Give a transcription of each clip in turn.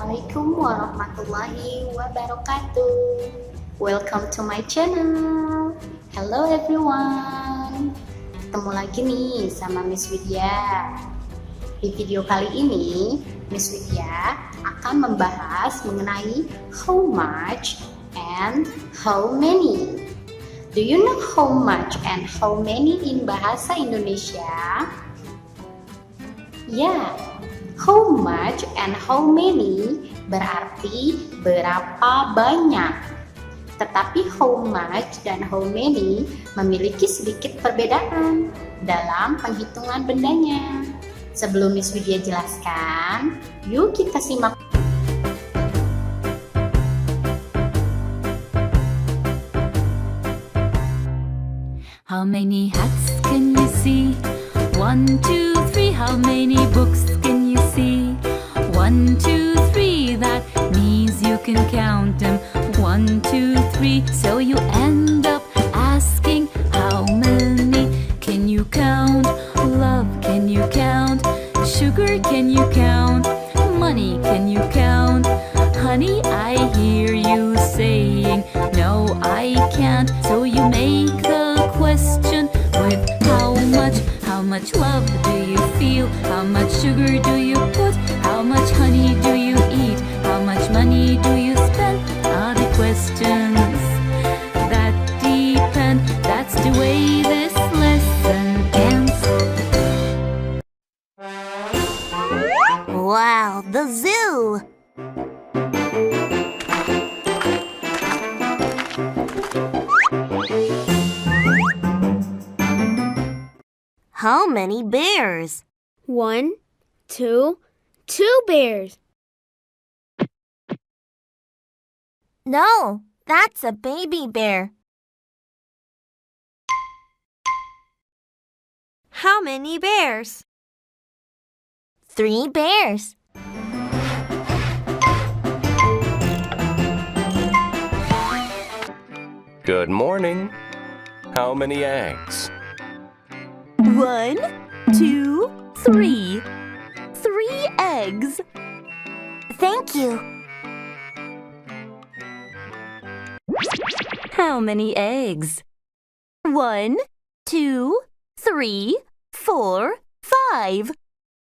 Assalamualaikum warahmatullahi wabarakatuh. Welcome to my channel. Hello everyone. Ketemu lagi nih sama Miss Widya. Di video kali ini, Miss Widya akan membahas mengenai how much and how many. Do you know how much and how many in bahasa Indonesia? Ya, how much and how many berarti berapa banyak. Tetapi how much dan how many memiliki sedikit perbedaan dalam penghitungan bendanya. Sebelum Miss Widya jelaskan, yuk kita simak. How many hats can you see? 1, 2, 3. How many books can you see? 1, 2, 3. That means you can count them. 1, 2, 3. So you end up asking, how many can you count? Love, can you count? Sugar, can you count? Money, can you count? Honey, I hear you saying, no, I can't. So you make the question with how much? How much love do you feel? How much sugar do you put? How much honey do you eat? How much money do you spend? Are the questions that depend. That's the way this lesson ends. Wow, the zoo! How many bears? 1, 2, 2 bears. No, that's a baby bear. How many bears? 3 bears. Good morning. How many eggs? 1, 2, 3. 3 eggs. Thank you. How many eggs? 1, 2, 3, 4, 5.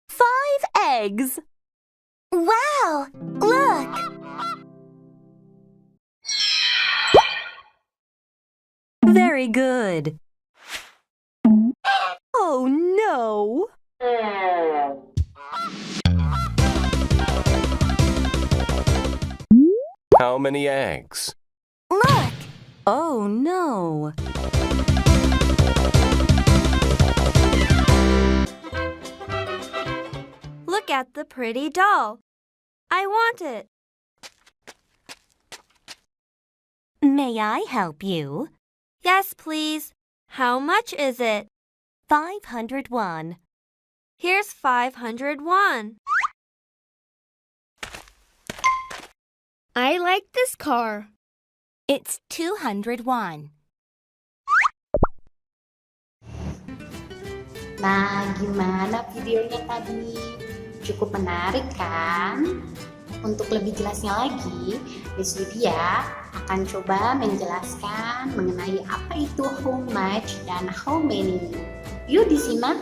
5 eggs. Wow, look! Very good. Oh no! How many eggs? Look! Oh no! Look at the pretty doll. I want it. May I help you? Yes, please. How much is it? 501. Here's 501. I like this car. It's 201. Nah, gimana videonya tadi? Cukup menarik kan? Untuk lebih jelasnya lagi, Miss Widya akan coba menjelaskan mengenai apa itu how much dan how many. Yuk disimak.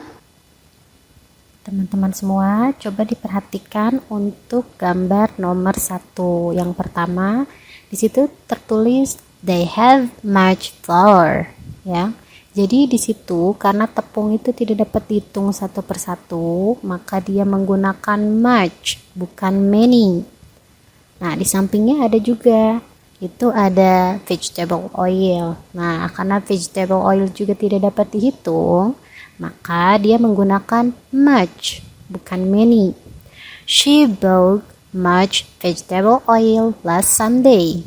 Teman-teman semua, coba diperhatikan untuk gambar nomor 1. Yang pertama, di situ tertulis they have much flour, ya. Jadi di situ karena tepung itu tidak dapat dihitung satu persatu, maka dia menggunakan much, bukan many. Nah, di sampingnya ada juga, itu ada vegetable oil. Nah, karena vegetable oil juga tidak dapat dihitung, maka dia menggunakan much, bukan many. She bought much vegetable oil last Sunday.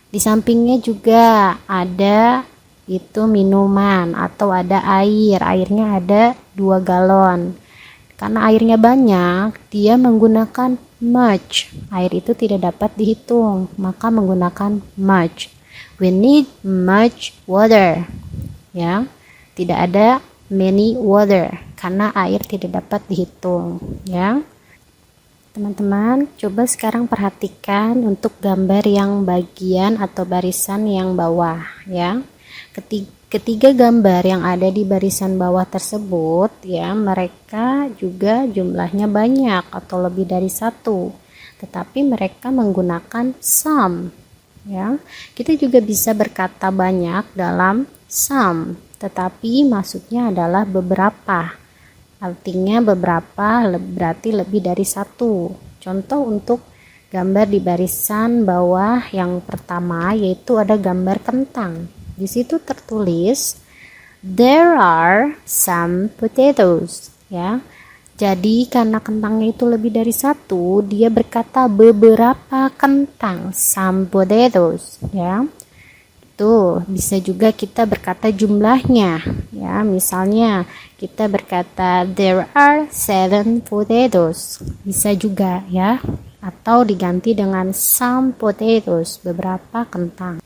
Di sampingnya juga ada itu minuman atau ada air. Airnya ada 2 galon. Karena airnya banyak, dia menggunakan much. Air itu tidak dapat dihitung, maka menggunakan much. We need much water. Ya, tidak ada many water karena air tidak dapat dihitung, ya. Teman-teman, coba sekarang perhatikan untuk gambar yang bagian atau barisan yang bawah ya. Ketiga gambar yang ada di barisan bawah tersebut ya, mereka juga jumlahnya banyak atau lebih dari satu, tetapi mereka menggunakan some ya. Kita juga bisa berkata banyak dalam some, tetapi maksudnya adalah beberapa. Artinya beberapa berarti lebih dari satu. Contoh untuk gambar di barisan bawah yang pertama yaitu ada gambar kentang. Di situ tertulis there are some potatoes ya. Jadi karena kentangnya itu lebih dari satu, dia berkata beberapa kentang, some potatoes ya. Tuh, bisa juga kita berkata jumlahnya ya. Misalnya kita berkata there are 7 potatoes. Bisa juga ya. Atau diganti dengan some potatoes, beberapa kentang.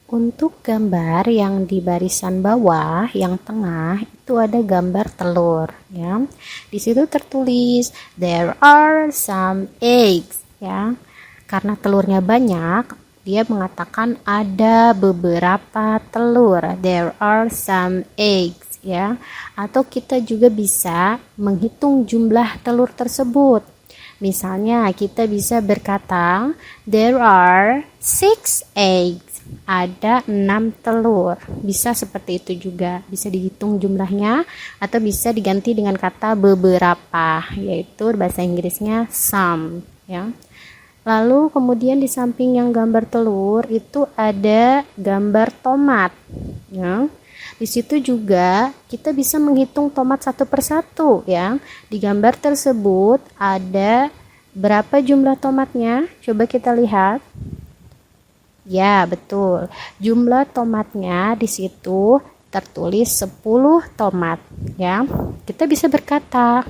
Untuk gambar yang di barisan bawah, yang tengah itu ada gambar telur ya. Di situ tertulis there are some eggs ya. Karena telurnya banyak, dia mengatakan ada beberapa telur. There are some eggs ya. Atau kita juga bisa menghitung jumlah telur tersebut. Misalnya kita bisa berkata there are 6 eggs. Ada 6 telur. Bisa seperti itu juga. Bisa dihitung jumlahnya atau bisa diganti dengan kata beberapa, yaitu bahasa Inggrisnya some ya. Lalu kemudian di samping yang gambar telur itu ada gambar tomat ya. Di situ juga kita bisa menghitung tomat satu persatu ya. Di gambar tersebut ada berapa jumlah tomatnya? Coba kita lihat. Ya, betul. Jumlah tomatnya di situ tertulis 10 tomat ya. Kita bisa berkata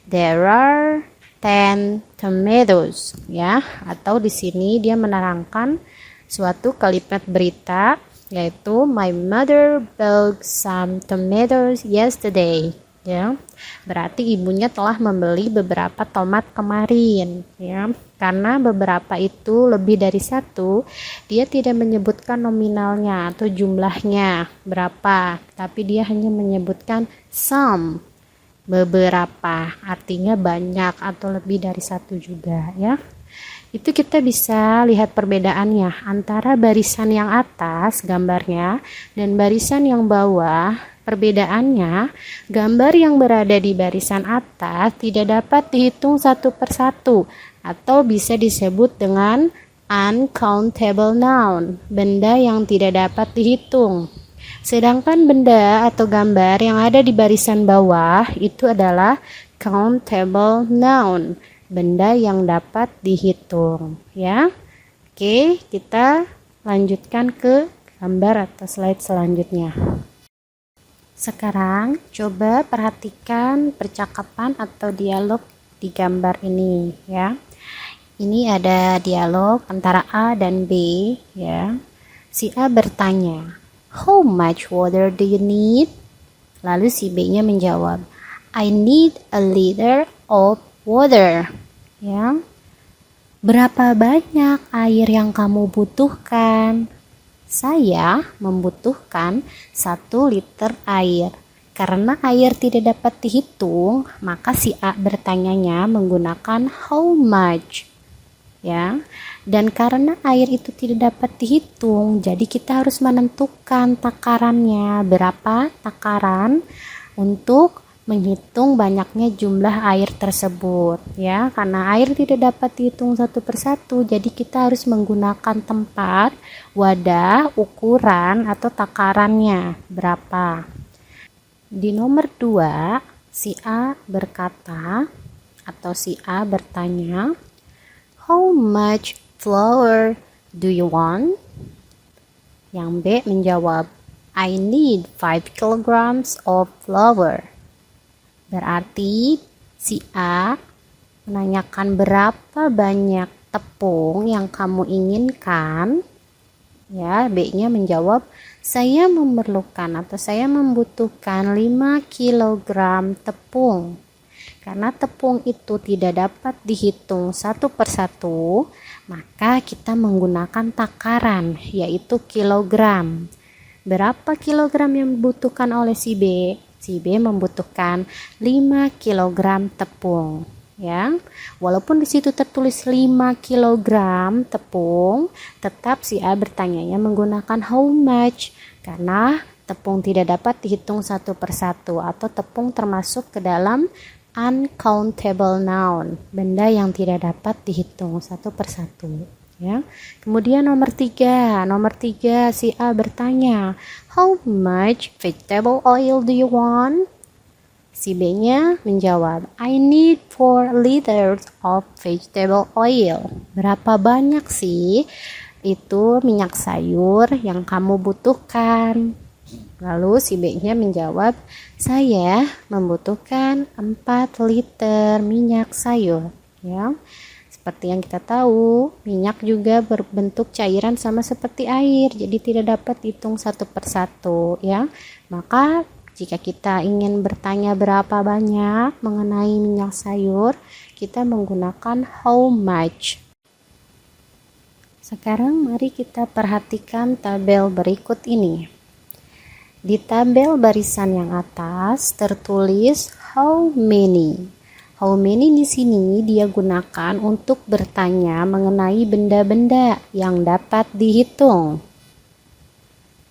there are 10 tomatoes ya, atau di sini dia menerangkan suatu kalimat berita yaitu my mother bought some tomatoes yesterday ya. Berarti ibunya telah membeli beberapa tomat kemarin ya. Karena beberapa itu lebih dari satu, dia tidak menyebutkan nominalnya atau jumlahnya berapa, tapi dia hanya menyebutkan some, beberapa, artinya banyak atau lebih dari satu juga ya. Itu kita bisa lihat perbedaannya antara barisan yang atas gambarnya dan barisan yang bawah. Perbedaannya, gambar yang berada di barisan atas tidak dapat dihitung satu persatu atau bisa disebut dengan uncountable noun, benda yang tidak dapat dihitung. Sedangkan benda atau gambar yang ada di barisan bawah itu adalah countable noun, benda yang dapat dihitung ya. Oke, kita lanjutkan ke gambar atau slide selanjutnya. Sekarang coba perhatikan percakapan atau dialog di gambar ini ya. Ini ada dialog antara A dan B ya. Si A bertanya, how much water do you need? Lalu si B-nya menjawab, I need a liter of water. Ya. Berapa banyak air yang kamu butuhkan? Saya membutuhkan 1 liter air. Karena air tidak dapat dihitung, maka si A bertanyanya menggunakan how much. Ya. Dan karena air itu tidak dapat dihitung, jadi kita harus menentukan takarannya, berapa takaran untuk menghitung banyaknya jumlah air tersebut ya. Karena air tidak dapat dihitung satu persatu, jadi kita harus menggunakan tempat, wadah, ukuran atau takarannya berapa. Di nomor 2, si A berkata atau si A bertanya, how much flour do you want? Yang B menjawab, I need 5 kilograms of flour. Berarti si A menanyakan berapa banyak tepung yang kamu inginkan. Ya, B-nya menjawab, saya memerlukan atau saya membutuhkan 5 kilogram tepung. Karena tepung itu tidak dapat dihitung satu persatu, maka kita menggunakan takaran, yaitu kilogram. Berapa kilogram yang dibutuhkan oleh si B? Si B membutuhkan 5 kilogram tepung. Ya, walaupun di situ tertulis 5 kilogram tepung, tetap si A bertanyanya menggunakan how much, karena tepung tidak dapat dihitung satu persatu, atau tepung termasuk ke dalam uncountable noun, benda yang tidak dapat dihitung satu persatu. Ya. Kemudian nomor 3 si A bertanya, how much vegetable oil do you want? Si B-nya menjawab, I need 4 liters of vegetable oil. Berapa banyak sih itu minyak sayur yang kamu butuhkan? Lalu si B-nya menjawab, saya membutuhkan 4 liter minyak sayur. Ya, seperti yang kita tahu, minyak juga berbentuk cairan sama seperti air, jadi tidak dapat dihitung satu persatu. Ya, maka jika kita ingin bertanya berapa banyak mengenai minyak sayur, kita menggunakan how much. Sekarang mari kita perhatikan tabel berikut ini. Di tabel barisan yang atas tertulis how many. How many di sini dia gunakan untuk bertanya mengenai benda-benda yang dapat dihitung.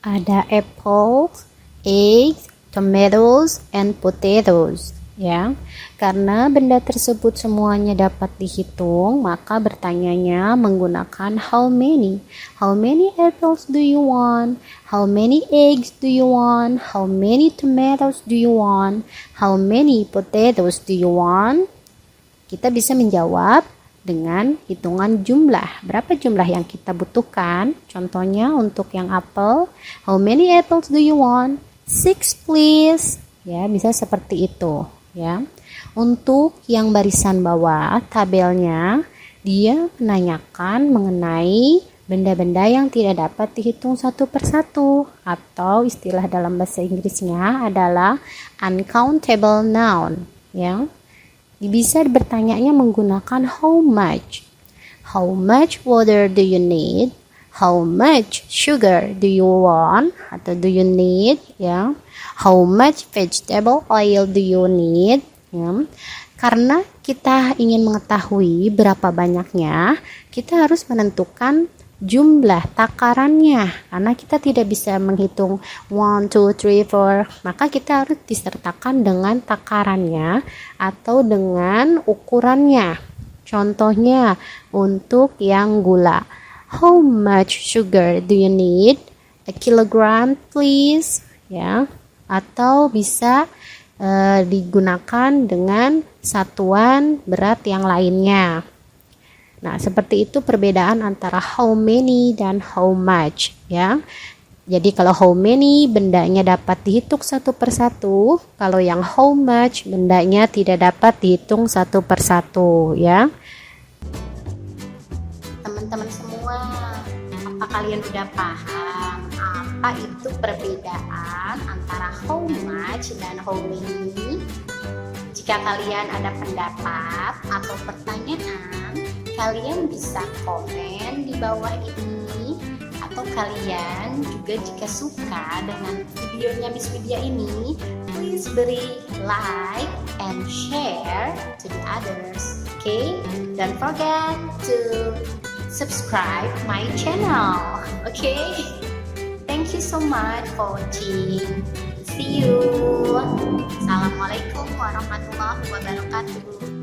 Ada apples, eggs, tomatoes, and potatoes. Ya, karena benda tersebut semuanya dapat dihitung, maka bertanyanya menggunakan how many. How many apples do you want? How many eggs do you want? How many tomatoes do you want? How many potatoes do you want? Kita bisa menjawab dengan hitungan jumlah. Berapa jumlah yang kita butuhkan? Contohnya untuk yang apel, how many apples do you want? 6 please. Ya, bisa seperti itu. Ya, untuk yang barisan bawah tabelnya, dia menanyakan mengenai benda-benda yang tidak dapat dihitung satu persatu, atau istilah dalam bahasa Inggrisnya adalah uncountable noun. Ya, bisa bertanyanya menggunakan how much. How much water do you need? How much sugar do you want atau do you need? Ya, how much vegetable oil do you need? Ya, karena kita ingin mengetahui berapa banyaknya, kita harus menentukan jumlah takarannya. Karena kita tidak bisa menghitung 1, 2, 3, 4, maka kita harus disertakan dengan takarannya atau dengan ukurannya. Contohnya untuk yang gula, how much sugar do you need? A kilogram please. Ya, atau bisa digunakan dengan satuan berat yang lainnya. Nah, seperti itu perbedaan antara how many dan how much. Ya, jadi kalau how many bendanya dapat dihitung satu persatu, kalau yang how much bendanya tidak dapat dihitung satu persatu. Ya, teman-teman semua, apa kalian udah paham apa itu perbedaan antara how much dan how many? Jika kalian ada pendapat atau pertanyaan, kalian bisa komen di bawah ini, atau kalian juga jika suka dengan videonya Miss Widya ini, please beri like and share to the others. Okay? Don't forget to subscribe my channel. Okay? Thank you so much for watching. See you. Assalamualaikum warahmatullahi wabarakatuh.